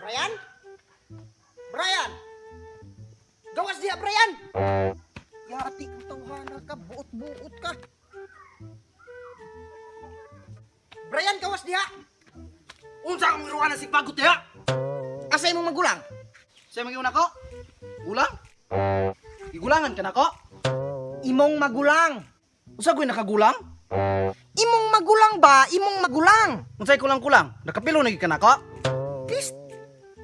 Brian? Brian! Gawas diya, Brian! Yati kang tawhana ka, buot-buot ka. Brian, gawas diya! Unsa akong iruha na si bagot diha? Asay mong magulang? Sa mga una ko? Gulang? Igulangan ka na ko? Imong magulang. Unsa ko'y nakagulang? Imong magulang ba? Imong magulang. Unsay kulang-kulang? Nakapilo na ka na ko? Pist,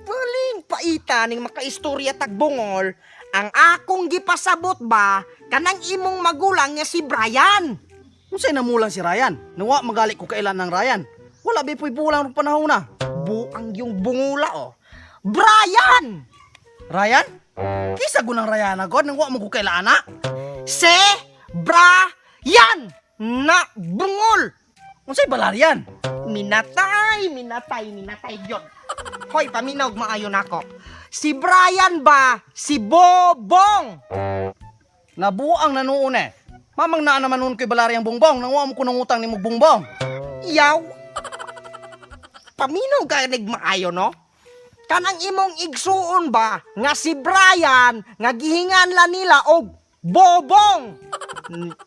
baling paita ning makaistorya tagbungol, ang akong gipasabot ba kanang imong magulang nga si Brian. Unsay namulang si Ryan? Nawa magali ko kailan ng Ryan. Wala bipoy bulang ng panahon na. Buang yung bungula oh. Brian! Ryan? Kisa gunang Ryan agad nang wa mo ko kailan na. Si Brian na bungol. Unsay balaryan? Minatay yun. Hoy, paminaw maayo nako. Si Brian ba? Si Bobong. Nabuang nanuon eh. Mamang naa naman nun ko'y balaryang bongbong nang wa mo ko nangutang ni mo bongbong. Yaw. Paminaw ka maayo no? Kanang imong igsuon ba nga si Brian nga gihingan la nila og Bobong.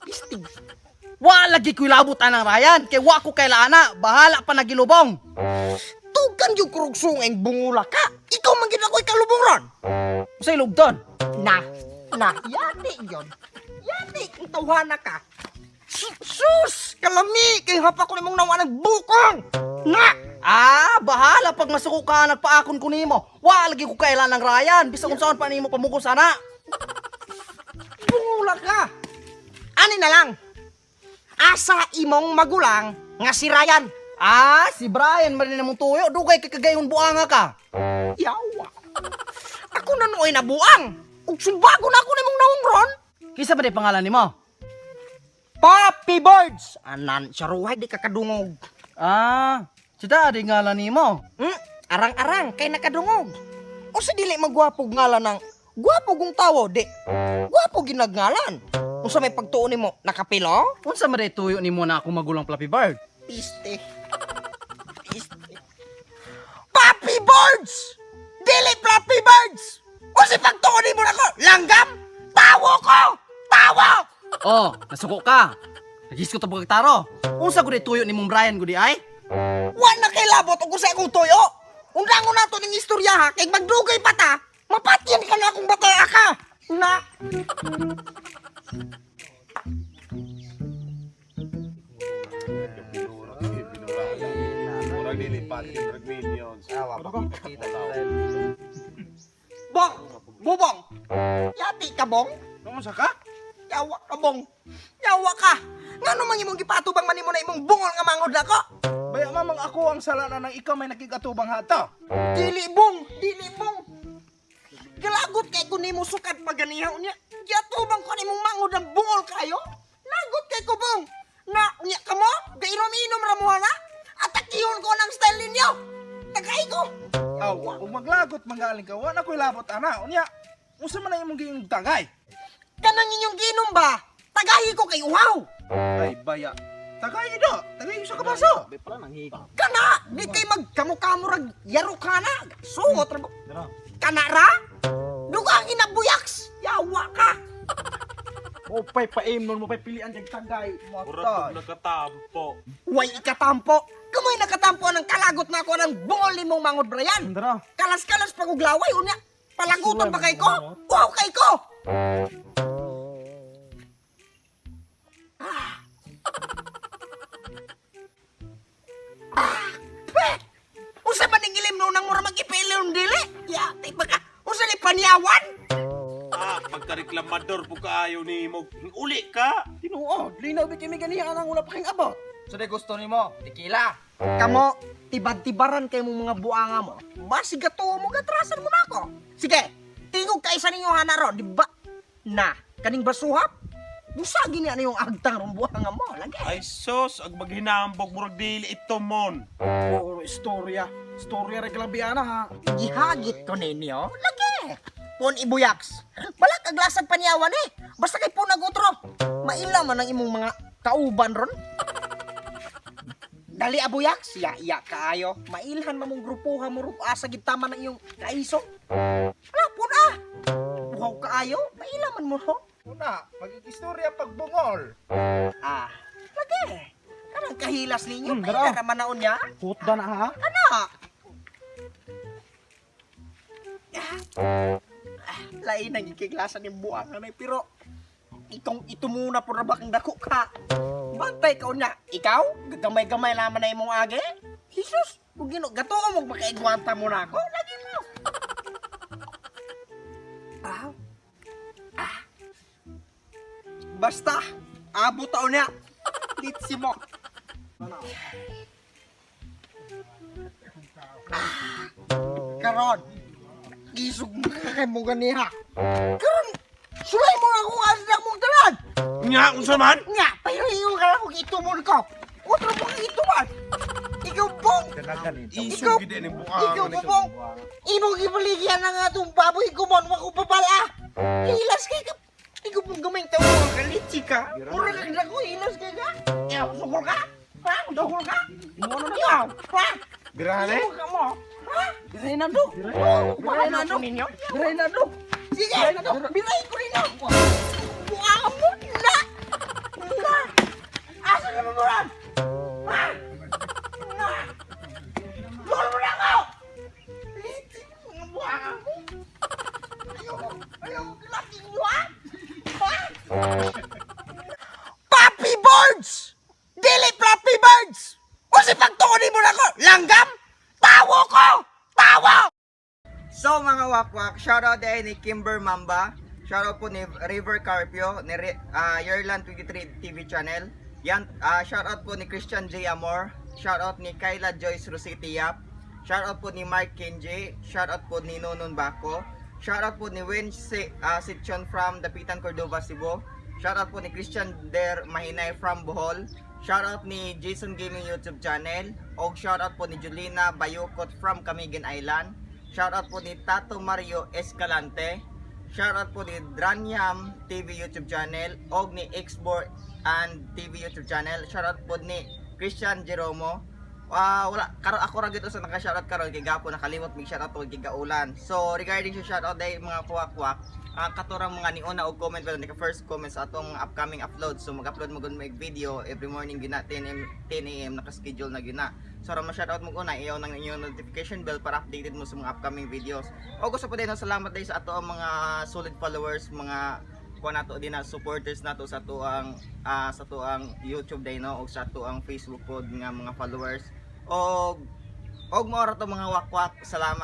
Pistig. Wa lagi ko'y labot anang Ryan kay wa ko kailan na. Bahala pa nagilubong. Tugan yung kurugsong ang bungula ka. Ikaw man gina ko'y kalubong ron. Unsay lugton? Na, yati yon. Yati, kung tawhana ka. Sus! Kalami! Kay hapa ko nimong nawa ng bukong! Na! Bahala pag masuko ka nagpaakon ko nimo. Wa lagi ko kailan ng Ryan. Bisa kung saan pa nimo pamuko sana. Bungula ka! Ani na lang? Asa imong magulang nga si Ryan? Si Brian man rin namong tuyo. Dugay kagayon buanga ka. Yawa! Ako na nooy nabuang! Ug sumbago na ako nimong nawong ron! Kisa ba di pangalan nimo? Papi Birds! Anan, saruhay di kakadungog. Sida di ngalan nimo. Arang-arang kay nakadungog. O sa dili magwapog ngalan ng gwapo gong tawo, di. Gwapo ginagngalan. Kung sa may pagtuon mo, nakapilo? Unsa man di tuyo nimo na ako magulang Flappy Bird? Piste. Papi Birds! Dili Flappy Birds! O si pagtuon mo na ko, langgam! Tawo ko! Tawo! Nasuko ka. Nagis ko tapos taro. Unsa ko di tuyo nimong Brian gudi ay? Wa na kay labot o sa akong tuyo. Undangon nato ning istorya ha, kay magdugay pa ta, mapatyan ka na akong bataya ka. Na. Orang dilipat yung minions. Bong! Bubong! Yati ka, Bong? Unsa ka? Yawa ka, Bong! Yawa ka! Nga naman imong gipatubang man mo na imong bungol nga mangod ako? Baya mamang ako ang salana ng ikaw may nakigatubang hata. Dili, Bong! Dili, Bong! Galagot kay ko nimo sukat paganihaw niya. Yatubang ko nimong mangod ang bungol kayo? Lagot kay ko, Bong! Na, unya ka mo? Gainom-inom ramuha na? Atakihon ko ng style ninyo! Tagay ko! Kung maglagot manggaling ka, wala ko'y labot ana. Unya, unsa man na imong giyong tagay? Kanang inyong ginom ba? Tagahi ko kay uhaw! Ay baya. Tagay do. Tagay sa kabaso. Kana! Di kay magkamukamo yaro ka na! Sungot ra mo! Kana ra? Dugang inabuyaks! Yawa ka! O pay paimnon mo pay pilian kay tagay. Murag nakatampo. Way ikatampo! Kamoy nakatampo ng kalagot na ako ng bungol ni mong mangod, Brian! Andra. Kalas-kalas pa kong laway, unya! Palagutan pa kay ko! Wow kay ko! Usa ba ning ilim no nang mura mag-ipilon dili? Ya, tay baka usa ni panyawan? Pagkareklamador po kaayo ni mo. Uli ka. Tinuod, linaw bit kami ganihan ang wala pa king abot. So de gusto nimo, tequila. Kamo, tibad-tibaran kay mong mga buanga mo. Basi gato mo, gatrasan mo na ako. Sige, tingog ka isa ninyo hanaron, di ba? Na, kaning basuhap? Busagi niya na yung agtang rong buanga mo, lagi. Ay sos, ag maghinambog murag dili ito mon. Istorya. Istorya reglabiana ha. Gihagit ko ninyo, lagi. Pon ibuyaks. Balak aglasag panyawan eh. Basta kay po nagutro. Maila man ang imong mga kauban ron. Dali abuyak, siya iya kaayo. Mailhan mamong grupuhan mo ro asa gid tama na iyong kaiso. Wala po na. Buhaw kaayo, mailaman mo ro. Una, magkikistorya pagbungol. Ah, lagi. Kanang kahilas ninyo, dara. may naman naon niya. Hutda na ha. Ano? Lain ang ikiklasan yung buang anay, pero ikong ito muna po na bakang dako ka. Bantay ka niya. Ikaw, gagamay-gamay naman na imong age. Jesus, kung gato mo makaigwanta mo na ako, lagi mo. Basta, abot taon niya. Litsi mo. Karon, isog kay mo ganiha. Karon, sulay mo ako asa mong tanan. Nya, unsa man? Nga, pahiyo ka lang kung itumon ko. Otro mo kang ituman. Ikaw pong, Dalagan Isog gid ni buang. ikaw pong, imong ibaligyan na nga itong baboy kumon, wako papala. Hilas kay ka. Ikaw pong gamay tao mo, kalitsi ka. Mura lang na ko, hilas kay ka. Ikaw, sukol ka? Ha? Sukol ka? Ikaw, ha? Birahan eh? Sukol ka mo? Ha? Biray na do. Biray na do. Biray na do. Sige, biray ko rin ako. Buang mo na. Na. Asa ka mamuran? Ha? Na. Lolo mo na ako. Liti, mga buang mo. Ayaw, kilating nyo ha? Ha? Puppy birds! Dili Flappy Birds! O si pagtuunin mo na ko, langgam! Tawo ko! Tawo! So mga wakwak, shoutout din ni Kimber Mamba, shoutout po ni River Carpio, ni Yerland 23 TV channel, yan, shoutout po ni Christian J. Amor, shoutout ni Kayla Joyce Rositi Yap, shoutout po ni Mark Kenji, shoutout po ni Nonon Bako, shoutout po ni Win Sitchon from Dapitan, Cordova, Cebu, shoutout po ni Christian Der Mahinay from Bohol, shoutout ni Jason Gaming YouTube channel, o shoutout po ni Julina Bayukot from Camiguin Island, shoutout po ni Tato Mario Escalante, shoutout po ni Dranyam TV YouTube channel, o ni Xbor and TV YouTube channel, shoutout po ni Christian Jeromo. Wala karon ako ra gito sa naka-shoutout karon kay gapo nakalimot mig shoutout og gigaulan. So regarding sa shoutout day mga kuwak-kuwak, katurang mga niuna og comment ba ni first comment sa atong upcoming upload. So mag-upload mo gud mag video every morning gina 10 AM naka-schedule na gina. So ra ma-shoutout mo una iyo nang inyong notification bell para updated mo sa mga upcoming videos. O gusto pa din salamat day sa ato ang mga solid followers, mga kuha nato din na supporters nato sa tuang YouTube day no o sa tuang Facebook pod nga mga followers og mo ra to mga wakwak. Salamat.